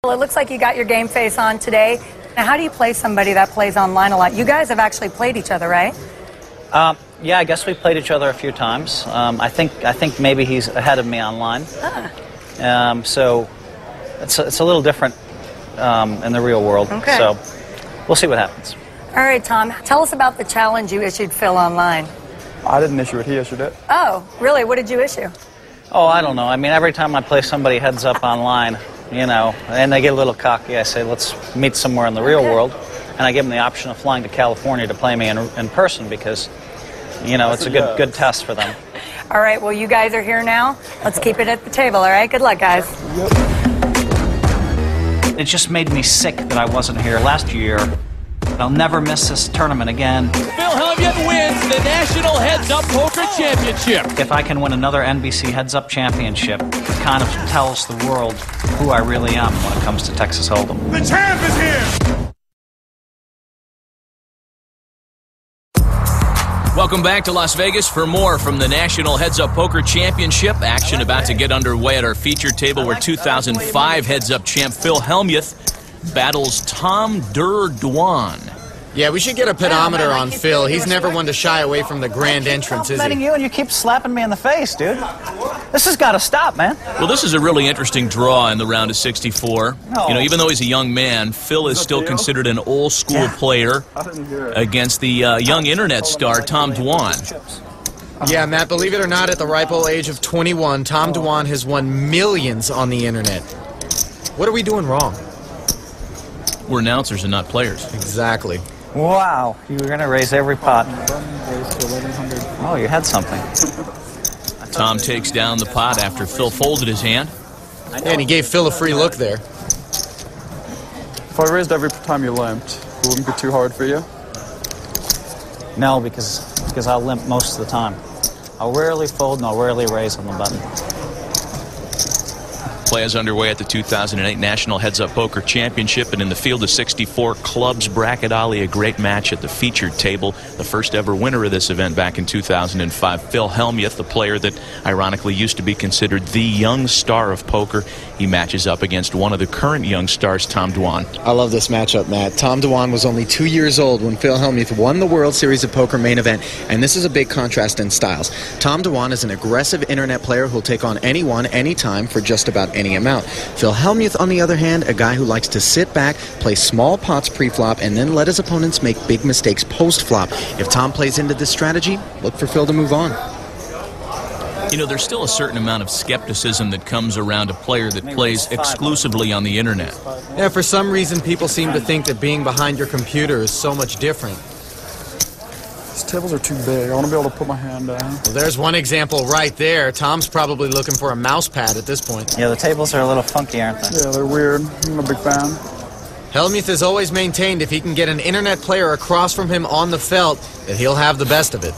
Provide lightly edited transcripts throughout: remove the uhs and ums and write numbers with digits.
Well, it looks like you got your game face on today. Now, how do you play somebody that plays online a lot? You guys have actually played each other, right? Yeah, I guess we played each other a few times. I think maybe he's ahead of me online. So it's a little different in the real world. Okay. So we'll see what happens. All right, Tom, tell us about the challenge you issued Phil online. I didn't issue it. He issued it. Oh, really? What did you issue? Oh, I don't know. I mean, every time I play somebody heads up online, you know, and they get a little cocky, I say, let's meet somewhere in the real world. And I give them the option of flying to California to play me in person because, you know, it's a good test for them. All right, well, you guys are here now. Let's keep it at the table, all right? Good luck, guys. Yep. It just made me sick that I wasn't here last year. I'll never miss this tournament again. Phil Hellmuth wins the National Heads Up Poker Championship. If I can win another NBC Heads Up Championship, it kind of tells the world who I really am when it comes to Texas Hold'em. The champ is here! Welcome back to Las Vegas for more from the National Heads Up Poker Championship. Action about to get underway at our featured table where 2005 Heads Up champ Phil Hellmuth battles Tom Dwan. Yeah, we should get a pedometer on Phil. He's never one to shy away from the grand entrance, is he? You and you keep slapping me in the face, dude. This has got to stop, man. Well, this is a really interesting draw in the round of 64. No. You know, even though he's a young man, Phil is still considered an old-school player against the young internet star Tom Dwan. Yeah, Matt, believe it or not, at the ripe old age of 21, Tom Dwan has won millions on the internet. What are we doing wrong? We're announcers and not players. Exactly. Wow, you were going to raise every pot. Oh, you had something. Tom takes down the pot after Phil folded his hand. Yeah, and he gave Phil a free look there. If I raised every time you limped, it wouldn't be too hard for you? No, because I'll limp most of the time. I'll rarely fold and I'll rarely raise on the button. Play is underway at the 2008 National Heads Up Poker Championship, and in the field of 64 clubs bracket Ali, a great match at the featured table. The first ever winner of this event back in 2005, Phil Hellmuth, the player that ironically used to be considered the young star of poker. He matches up against one of the current young stars, Tom Dwan. I love this matchup, Matt. Tom Dwan was only 2 years old when Phil Hellmuth won the World Series of Poker main event, and this is a big contrast in styles. Tom Dwan is an aggressive internet player who'll take on anyone, anytime, for just about any amount. Phil Hellmuth, on the other hand, a guy who likes to sit back, play small pots pre-flop, and then let his opponents make big mistakes post-flop. If Tom plays into this strategy, look for Phil to move on. You know, there's still a certain amount of skepticism that comes around a player that plays exclusively on the internet. Yeah, for some reason, people seem to think that being behind your computer is so much different. These tables are too big. I want to be able to put my hand down. Well, there's one example right there. Tom's probably looking for a mouse pad at this point. Yeah, the tables are a little funky, aren't they? Yeah, they're weird. I'm a big fan. Hellmuth has always maintained if he can get an internet player across from him on the felt, that he'll have the best of it.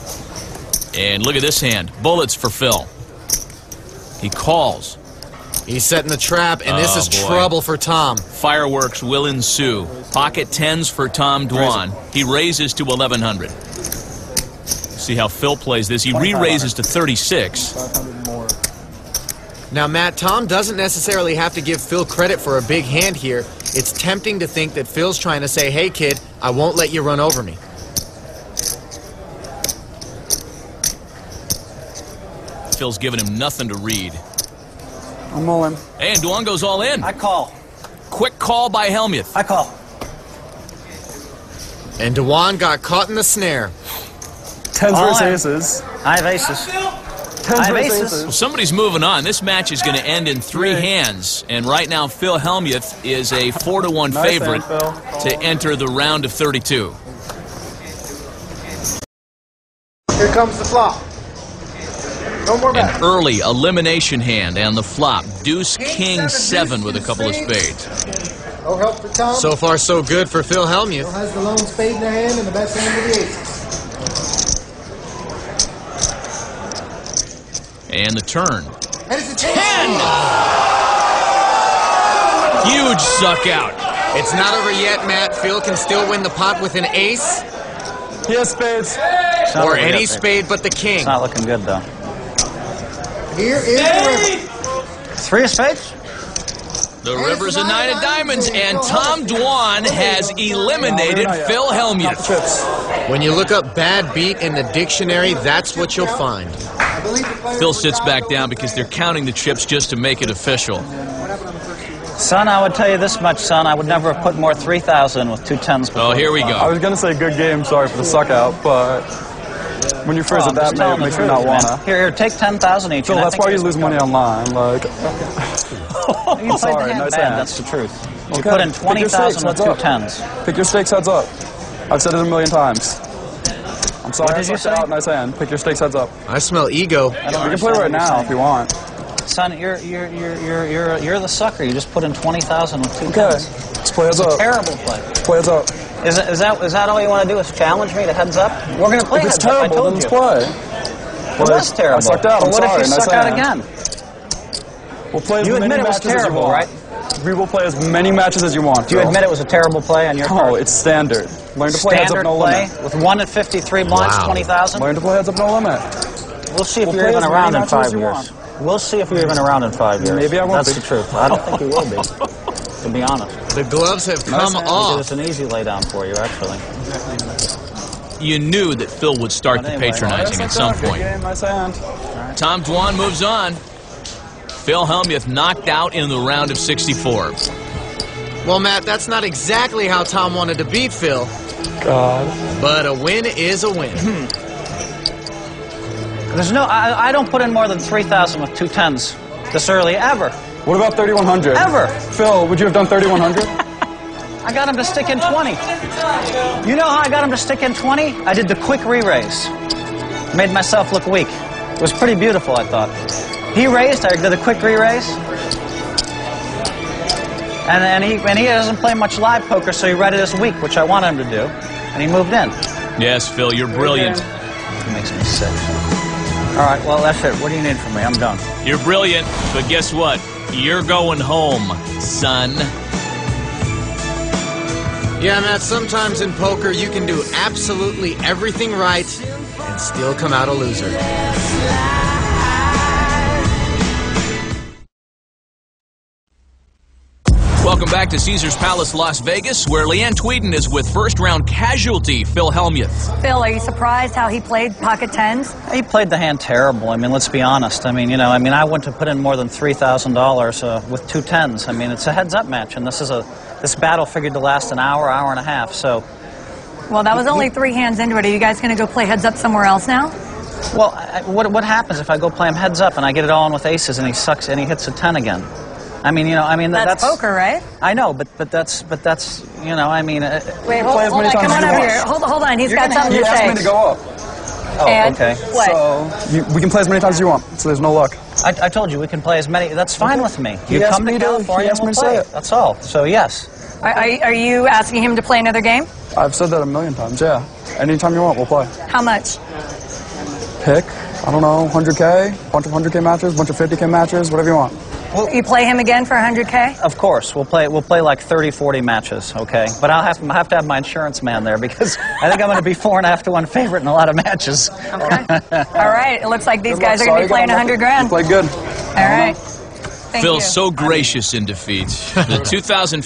And look at this hand. Bullets for Phil. He calls. He's setting the trap, and this is boy. trouble for Tom. Fireworks will ensue. Pocket tens for Tom Dwan. He raises to 1,100. See how Phil plays this. He re-raises to 36. 500 more. Now, Matt, Tom doesn't necessarily have to give Phil credit for a big hand here. It's tempting to think that Phil's trying to say, hey, kid, I won't let you run over me. Phil's giving him nothing to read. I'm all in. And Dwan goes all in. I call. Quick call by Hellmuth. I call. And Dwan got caught in the snare. Tens All versus in. aces. I have aces. Tens I have versus aces. Well, somebody's moving on. This match is going to end in 3 hands. And right now, Phil Hellmuth is a 4-to-1 Nice favorite hand, Phil. to enter the round of 32. Here comes the flop. No more An early elimination hand and the flop. Deuce, King, 7 with a couple of spades. No help for Tom. So far, so good for Phil Hellmuth. Phil has the lone spade in their hand and the best hand with the aces. And the turn. And it's a 10! Huge suck out. It's not over yet, Matt. Phil can still win the pot with an ace He has spades. or any spade but the king. It's not looking good, though. Here is the river. 3 of spades? The Rivers of Nine of Diamonds, and Tom Dwan has eliminated Phil Hellmuth. When you look up bad beat in the dictionary, that's what you'll find. Phil sits back down because they're counting the chips just to make it official. Son, I would tell you this much, son. I would never have put more 3,000 with 2 10s. Oh, here we go. I was going to say good game, sorry for the suck out, but when you phrase it that way, it makes me not want to. Here, take 10,000 each. Phil, that's why you lose money online. Like, you played sorry, the hand nice bad, hand. that's the truth. You Okay. put in 20,000 with 2 heads 10s. Pick your stakes heads up. I've said it a million times. I'm sorry, What I did you sucked say? out. Nice hand. Pick your stakes heads up. I smell ego. We can play right now if you want. Son, you're the sucker. You just put in 20,000 with 2 Okay. 10s. Let's play heads up. Terrible play. Let's play heads up. Is that all you want to do? Is challenge me to heads up? We're going to play If it's heads up. I terrible, told then let's you. play. It was terrible. I sucked out. But I'm what sorry. if you Nice suck out hand. again? We'll play as You many admit it was matches as you terrible, want. right? We will play as many matches as you want. Do you Phil. admit it was a terrible play on your part? No, it's standard. Learn to play heads up, Standard no play limit. with 1 at 53 blinds, Wow. 20,000? Learn to play heads up, no limit. We'll see if We'll you're play even as around many in matches as 5 you years. want. We'll see if you're even around in 5 years. Maybe I won't That's be. the truth. I don't think you will be, to be honest. The gloves have come hand. off. It's an easy laydown for you, actually. You knew that Phil would start the Anyway. patronizing at some Good point. game, nice hand. Tom Dwan moves on. Phil Hellmuth knocked out in the round of 64. Well, Matt, that's not exactly how Tom wanted to beat Phil, God. but a win is a win. There's no, I don't put in more than 3,000 with 2 10s this early, ever. What about 3,100? Ever. Phil, would you have done 3,100? I got him to stick in 20. You know how I got him to stick in 20? I did the quick re-raise. Made myself look weak. It was pretty beautiful, I thought. He raised, I did a quick re-raise. And he doesn't play much live poker, so he read it as weak, which I wanted him to do. And he moved in. Yes, Phil, you're brilliant. It makes me sick. All right, well, that's it. What do you need from me? I'm done. You're brilliant, but guess what? You're going home, son. Yeah, Matt, sometimes in poker you can do absolutely everything right and still come out a loser. Welcome back to Caesars Palace, Las Vegas, where Leanne Tweeden is with first-round casualty Phil Hellmuth. Phil, are you surprised how he played pocket 10s? He played the hand terrible. I mean, let's be honest. I mean, I wouldn't have put in more than $3,000 with 2 10s. I mean, it's a heads-up match, and this battle figured to last an hour, hour and a half. So, Well, that was only 3 hands into it. Are you guys going to go play heads up somewhere else now? well, what happens if I go play him heads up and I get it all in with aces and he sucks and he hits a 10 again? I mean, That's poker, right? I know, but that's Wait, Play as hold many on. times Come as on you over want. here. Hold on. He's got something He to asked say. me to go up. Oh, And okay. what? So we can play as many times as you want, so there's no luck. I told you we can play as many. That's fine with me. He You asked come me to to- California he and asked we'll me to play say it. it. That's all. So yes. Are you asking him to play another game? I've said that a million times, yeah. Anytime you want, we'll play. How much? Pick, I don't know, 100K, bunch of 100K matches, bunch of 50K matches, whatever you want. You play him again for 100K? Of course, we'll play like 30, 40 matches, okay? But I'll have to have my insurance man there because I think I'm going to be 4.5 to 1 favorite in a lot of matches. Okay. All right. It looks like these guys are going to be playing 100 You grand. played good. All right. Thank Phil you. so gracious in defeat. The 2005